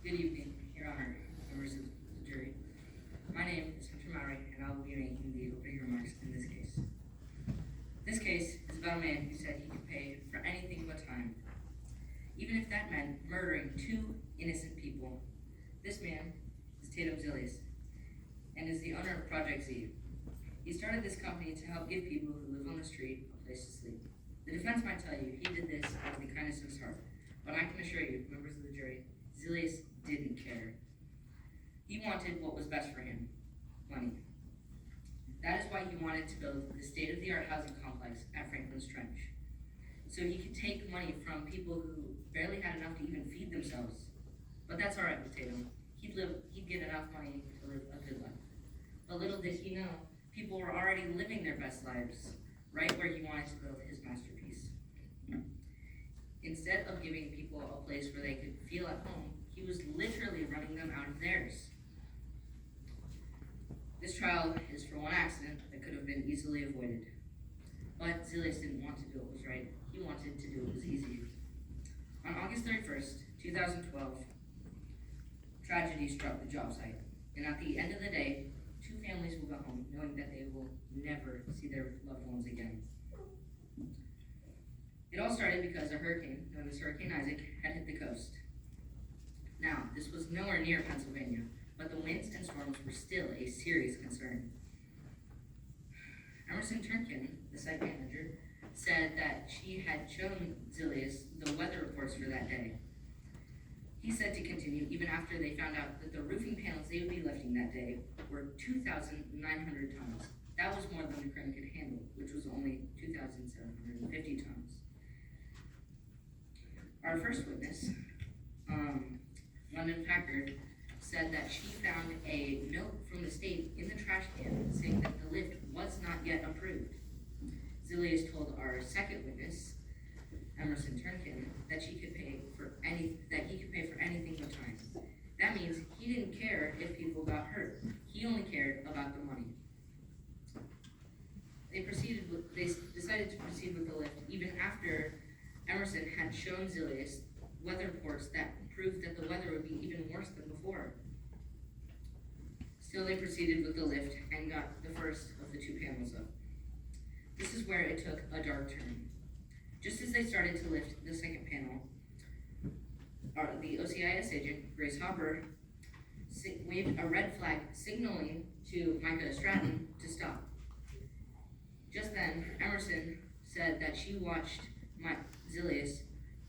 Good evening, Your Honor, members of the jury. My name is Hunter Mowry, and I will be making the opening remarks in this case. This case is about a man who said he could pay for anything but time, even if that meant murdering two innocent people. This man is Tatum Zilius, and is the owner of Project Z. He started this company to help give people who live on the street a place to sleep. The defense might tell you he did this out of the kindness of his heart, but I can assure you, members of the jury, Zilius didn't care. He wanted what was best for him, money. That is why he wanted to build the state-of-the-art housing complex at Franklin's Trench, so he could take money from people who barely had enough to even feed themselves. But that's all right with Tatum. He'd get enough money to live a good life. But little did he know, people were already living their best lives right where he wanted to build his masterpiece. Instead of giving people a place where they could feel at home, he was literally running them out of theirs. This trial is for one accident that could have been easily avoided. But Zilius didn't want to do what was right. He wanted to do what was easy. On August 31st, 2012, tragedy struck the job site. And at the end of the day, two families will go home knowing that they will never see their loved ones again. It all started because a hurricane, known as Hurricane Isaac, had hit the coast. Now, this was nowhere near Pennsylvania, but the winds and storms were still a serious concern. Emerson Turnkin, the site manager, said that she had shown Zilius the weather reports for that day. He said to continue even after they found out that the roofing panels they would be lifting that day were 2,900 tons. That was more than the crane could handle, which was only 2,750 tons. Our first witness, London Packard, said that she found a note from the state in the trash can saying that the lift was not yet approved. Zilius told our second witness, Emerson Turnkin, that he could pay for anything but time. That means he didn't care if people got hurt. He only cared about the money. They decided to proceed with the lift even after Emerson had shown Zilius weather reports that proved that the weather would be even worse than before. Still, they proceeded with the lift and got the first of the two panels up. This is where it took a dark turn. Just as they started to lift the second panel, the OCIS agent, Grace Hopper, waved a red flag signaling to Micah Stratton to stop. Just then, Emerson said that she watched Zilius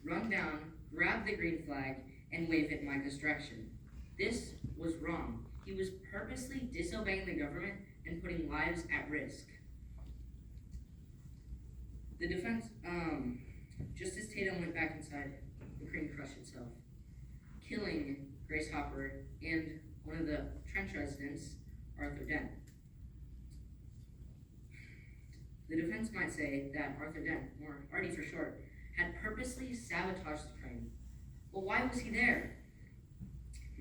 run down, grab the green flag, and wave it Micah's direction. This was wrong. He was purposely disobeying the government and putting lives at risk. The defense, just as Tatum went back inside, the crane crushed itself, killing Grace Hopper and one of the Trench residents, Arthur Dent. The defense might say that Arthur Dent, or Artie for short, had purposely sabotaged the crane. Well, why was he there?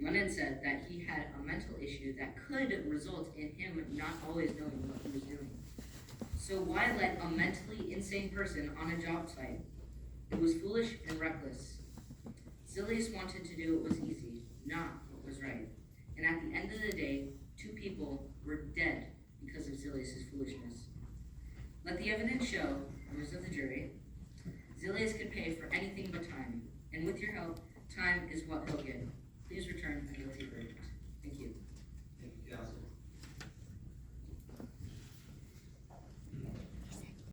London said that he had a mental issue that could result in him not always knowing what he was doing. So why let a mentally insane person on a job site? It was foolish and reckless. Zilius wanted to do what was easy, not what was right. And at the end of the day, two people were dead because of Zilius' foolishness. Let the evidence show, members of the jury, Zilius could pay for anything but time. And with your help, time is what he'll get. Please return.